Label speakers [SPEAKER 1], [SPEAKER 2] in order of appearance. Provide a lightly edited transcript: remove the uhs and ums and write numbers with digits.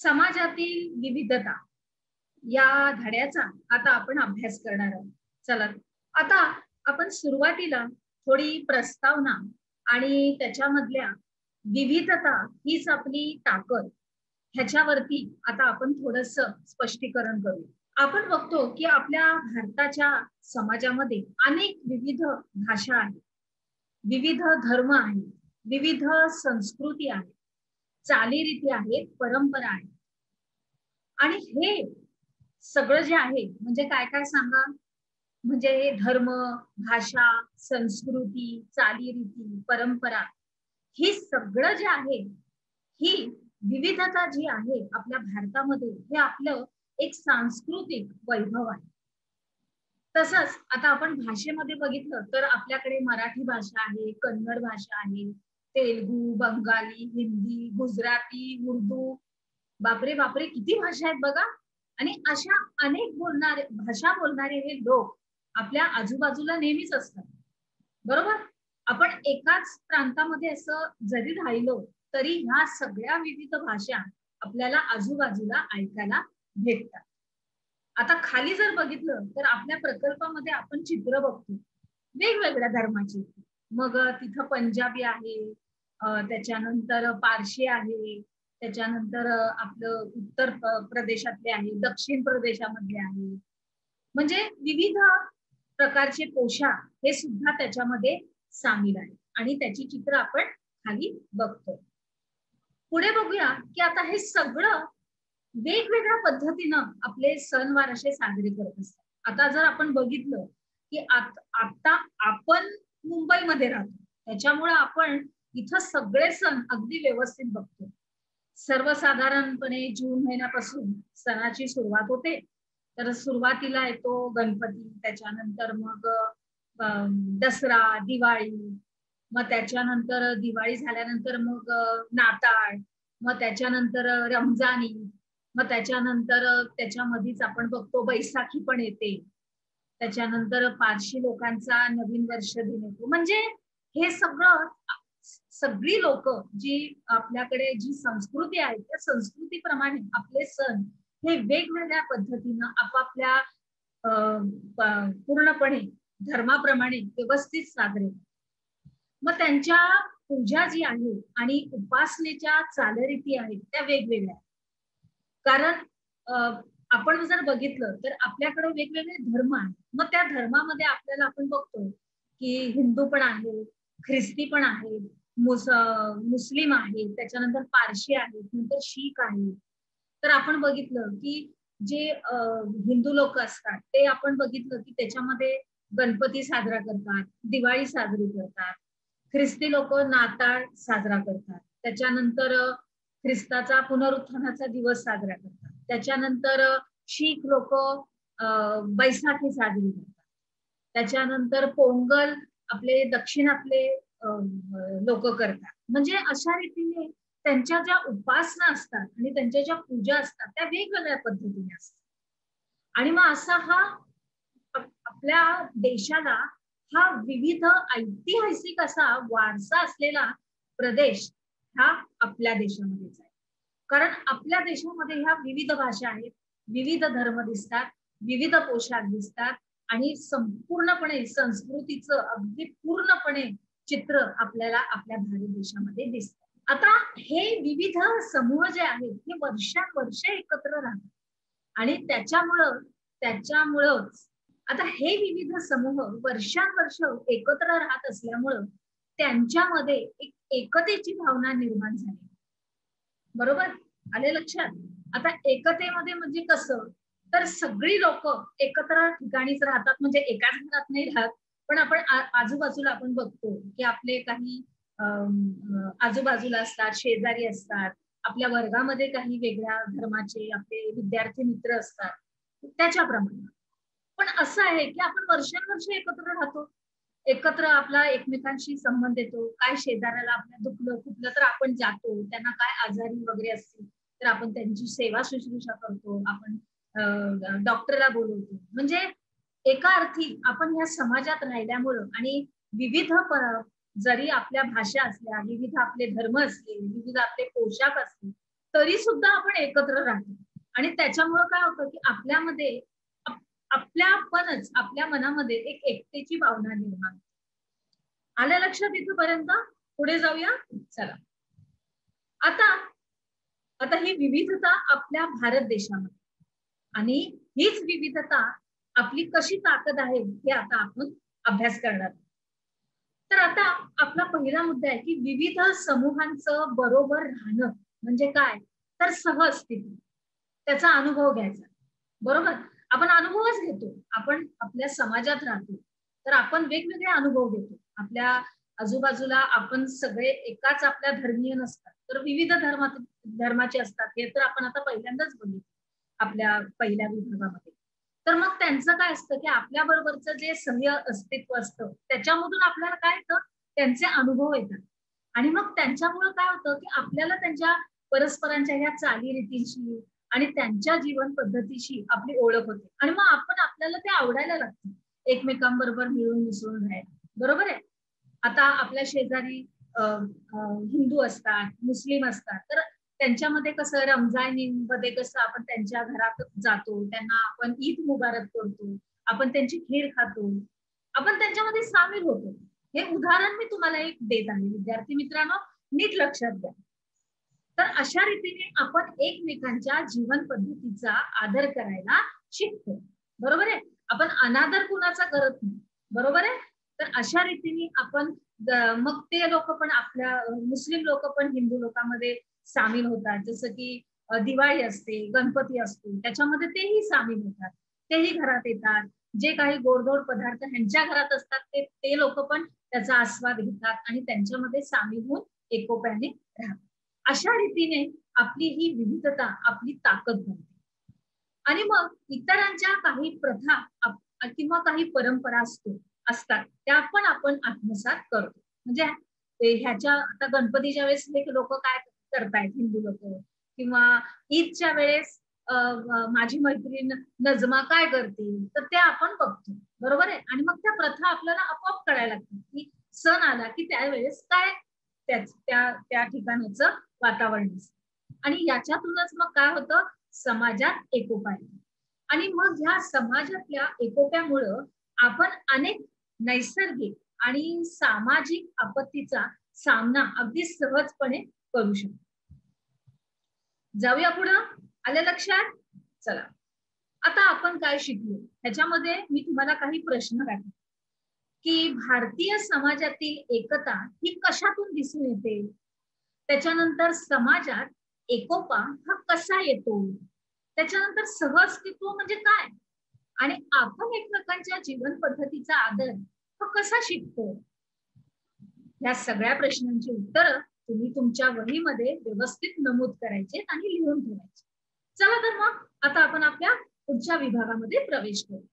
[SPEAKER 1] समाजातील विविधता या धड्याचा आता आपण अभ्यास करणार आहोत. चला आता आपण सुरुवातीला थोडी प्रस्तावना आणि त्याच्यामधल्या विविधता हीच आपली ताकद ह्याच्यावरती आता आपण थोडस स्पष्टीकरण करू. आपण बघतो की आपल्या भारताच्या समाजामध्ये अनेक विविध भाषा आहेत, विविध धर्म आहेत, विविध संस्कृती आहे, चालीरीती आहेत, परंपरा आहे. आणि हे सगळं जे आहे म्हणजे काय काय सांगा, म्हणजे धर्म, भाषा, संस्कृती, चालीरीती, परंपरा, हे सगळं जे आहे, ही विविधता जी आहे आपल्या भारतामध्ये, हे आपलं एक सांस्कृतिक वैभव आहे. तसंच आता आपण भाषेमध्ये बघितलं तर आपल्याकडे मराठी भाषा आहे, कन्नड भाषा आहे, तेलुगू, बंगाली, हिंदी, गुजराती, उर्दू, बापरे बापरे किती भाषा आहेत बघा. आणि अशा अनेक भाषा बोलणारे हे लोक आपल्या आजूबाजूला नेहमीच असतात, बरोबर. आपण एकाच प्रांतामध्ये असं जरी राहिलो तरी ह्या सगळ्या विविध भाषा आपल्याला आजूबाजूला ऐकायला भेटतात. आता खाली जर बघितलं तर आपल्या प्रकल्पामध्ये आपण चित्र बघतो वेगवेगळ्या धर्माची. मग तिथं पंजाबी आहे, त्याच्यानंतर पारशी आहे, त्याच्यानंतर आपलं उत्तर प्रदेशातले आहे, दक्षिण प्रदेशामधले आहे. म्हणजे विविध प्रकारचे पोशाख हे सुद्धा त्याच्यामध्ये सामील आहे आणि त्याची चित्र आपण खाली बघतो. पुढे बघूया की आता हे सगळं वेगवेगळ्या पद्धतीनं आपले सणवार असे साजरे करत असतात. आता जर आपण बघितलं की आता आपण मुंबईमध्ये राहतो, त्याच्यामुळे आपण इथं सगळे सण अगदी व्यवस्थित बघतो. सर्वसाधारणपणे जून महिन्यापासून सणाची सुरुवात होते. तर सुरुवातीला येतो गणपती, त्याच्यानंतर मग दसरा, दिवाळी, मग त्याच्यानंतर दिवाळी झाल्यानंतर मग नाताळ, मग त्याच्यानंतर रमजानी, मग त्याच्यानंतर त्याच्यामध्येच आपण बघतो बैसाखी पण येते. त्याच्यानंतर पारशी लोकांचा नवीन वर्ष दिन येतो. म्हणजे हे सगळं सगळी लोक जी आपल्याकडे जी संस्कृती आहे त्या संस्कृतीप्रमाणे आपले सण हे वेगवेगळ्या पद्धतीनं आपापल्या पूर्णपणे धर्माप्रमाणे व्यवस्थित साजरे. मग त्यांच्या पूजा जी आहे आणि उपासनेच्या चालरीती आहेत त्या वेगवेगळ्या. कारण आपण जर बघितलं तर आपल्याकडे वेगवेगळे धर्म आहेत. मग त्या धर्मामध्ये आपल्याला आपण बघतो की हिंदू पण आहे, ख्रिस्ती पण आहे, मुस्लिम आहे, त्याच्यानंतर पारशी आहेत, नंतर शीख आहे. तर आपण बघितलं की जे हिंदू लोक असतात ते आपण बघितलं की त्याच्यामध्ये गणपती साजरा करतात, दिवाळी साजरी करतात. ख्रिस्ती लोक नाताळ साजरा करतात, त्याच्यानंतर ख्रिस्ताचा पुनरुत्थानाचा दिवस साजरा करतात. त्याच्यानंतर शीख लोक बैसाखी साजरी करतात. त्याच्यानंतर पोंगल आपले दक्षिणातले लोक करतात. म्हणजे अशा रीतीने त्यांच्या ज्या उपासना असतात आणि त्यांच्या ज्या पूजा असतात त्या वेगवेगळ्या पद्धतीने असतात. आणि मग असा हा आपल्या देशाला हा विविध ऐतिहासिक असा वारसा असलेला प्रदेश हा आपल्या देशामध्येच आहे. कारण आपल्या देशामध्ये ह्या विविध भाषा आहेत, विविध धर्म दिसतात, विविध पोशाख दिसतात आणि संपूर्णपणे संस्कृतीचं अगदी पूर्णपणे चित्र आपल्याला आपल्या भारत देशामध्ये दिसतं. आता हे विविध समूह जे आहेत हे वर्षानुवर्ष एकत्र राहतात आणि त्याच्यामुळंच आता हे विविध समूह वर्षानुवर्ष एकत्र राहत असल्यामुळं त्यांच्यामध्ये एक एकतेची भावना निर्माण झाली. बरोबर आले लक्षात? आता एकतेमध्ये म्हणजे कसं, तर सगळी लोक एकत्र ठिकाणीच राहतात, म्हणजे एकाच घरात नाही राहत. पण आपण आजूबाजूला आपण बघतो की आपले काही आजूबाजूला असतात, शेजारी असतात, आपल्या वर्गामध्ये काही वेगळ्या धर्माचे आपले विद्यार्थी मित्र असतात, त्याच्याप्रमाणे. पण असं आहे की आपण वर्षानुवर्ष एकत्र राहतो, एकत्र आपला एकमेकांशी संबंध येतो. काय शेजाऱ्याला आपल्या दुखलं खुपलं तर आपण जातो, त्यांना काय आजारी वगैरे असतील तर आपण त्यांची सेवा शुश्रूषा करतो, आपण डॉक्टरला बोलवतो. म्हणजे एका अर्थी आपण ह्या समाजात राहिल्यामुळं आणि विविध जरी आपल्या भाषा असल्या, विविध आपले धर्म असले, विविध आपले पोशाख असले, तरी सुद्धा आपण एकत्र राहतो. आणि त्याच्यामुळे काय होतं की आपल्यामध्ये आपल्यापणच आपल्या मनामध्ये एक एकतेची भावना निर्माण. आल्या लक्षात इथपर्यंत? पुढे जाऊया चला. आता आता ही विविधता आपल्या भारत देशामध्ये, आणि हीच विविधता आपली कशी ताकद आहे हे आता आपण अभ्यास करणार. तर आता आपला पहिला मुद्दा आहे की विविध समूहांचं बरोबर राहणं म्हणजे काय, तर सहअस्तित्व, त्याचा अनुभव घ्यायचा. बरोबर, आपण अनुभवच घेतो. आपण आपल्या समाजात राहतो तर आपण वेगवेगळे अनुभव घेतो. आपल्या आजूबाजूला आपण सगळे एकाच आपल्या धर्मीय नसतात, तर विविध धर्माचे असतात. हे तर आपण आता पहिल्यांदाच बघितलं आपल्या पहिल्या विभागामध्ये. तर मग त्यांचं काय असतं की आपल्या बरोबरचं जे सह्य अस्तित्व असतं त्याच्यामधून आपल्याला काय येतं, त्यांचे अनुभव येतात. आणि मग त्यांच्यामुळे काय होतं की आपल्याला त्यांच्या परस्परांच्या ह्या चालीरीतींशी आणि त्यांच्या जीवन पद्धतीशी आपली ओळख होते. आणि मग आपण आपल्याला ते आवडायला लागतं, एकमेकांबरोबर मिळून मिसळून राहायला. बरोबर आहे. आता आपल्या शेजारी हिंदू असतात, मुस्लिम असतात, तर त्यांच्यामध्ये कसं रमजानमध्ये कसं आपण त्यांच्या घरात जातो, त्यांना आपण ईद मुबारक करतो, आपण त्यांची खीर खातो, आपण त्यांच्यामध्ये सामील होतो. हे उदाहरण मी तुम्हाला एक देत आहे विद्यार्थी मित्रांनो, नीट लक्षात घ्या. तर अशा रीतीने आपण एकमेकांच्या जीवन पद्धतीचा आदर करायला शिकतो. बरोबर आहे. आपण अनादर कुणाचा करत नाही. बरोबर आहे. तर अशा रीतीने आपण मग ते लोक पण आपल्या मुस्लिम लोक पण हिंदू लोकांमध्ये सामील होतात. जसं की दिवाळी असते, गणपती असतो, त्याच्यामध्ये तेही सामील होतात. तेही घरात येतात. जे काही गोडधोड पदार्थ ह्यांच्या घरात असतात ते लोक पण त्याचा आस्वाद घेतात आणि त्यांच्यामध्ये सामील होऊन एकोप्याने राहतात. अशा रीतीने आपली ही विविधता आपली ताकद बनते. आणि मग इतरांच्या काही प्रथा किंवा काही परंपरा असतात त्या पण आपण आत्मसात करतो. म्हणजे ह्याच्या आता गणपतीच्या वेळेस हे लोक काय करतायत हिंदू लोक, किंवा ईदच्या वेळेस माझी मैत्रीण नजमा काय करते, तर ते आपण बघतो. बरोबर आहे. आणि मग त्या प्रथा आपल्याला आपोआप कळायला लागतात की सण आला की त्यावेळेस काय त्या ठिकाणाचं वातावरण असतं. आणि याच्यातूनच मग काय होतं, समाजात एकोपा येतो. आणि मग ह्या समाजातल्या एकोप्यामुळं आपण अनेक नैसर्गिक आणि सामाजिक आपत्तीचा सामना अगदी सहजपणे करू शकतो. जाऊया पुढं. आलं लक्षात? चला. आता आपण काय शिकलो ह्याच्यामध्ये मी तुम्हाला काही प्रश्न काढले की भारतीय समाजातील एकता ही कशातून दिसून येते, त्याच्यानंतर समाजात एकोपा हा कसा येतो, त्याच्यानंतर सहअस्तित्व म्हणजे काय, आणि आपण एकमेकांच्या जीवन पद्धतीचा आदर हा कसा शिकतो. या सगळ्या प्रश्नांची उत्तरं तुम्ही तुमच्या वहीमध्ये व्यवस्थित नमूद करायचे आणि लिहून ठेवायचे. चला तर मग आता आपण आपल्या पुढच्या विभागामध्ये प्रवेश करू.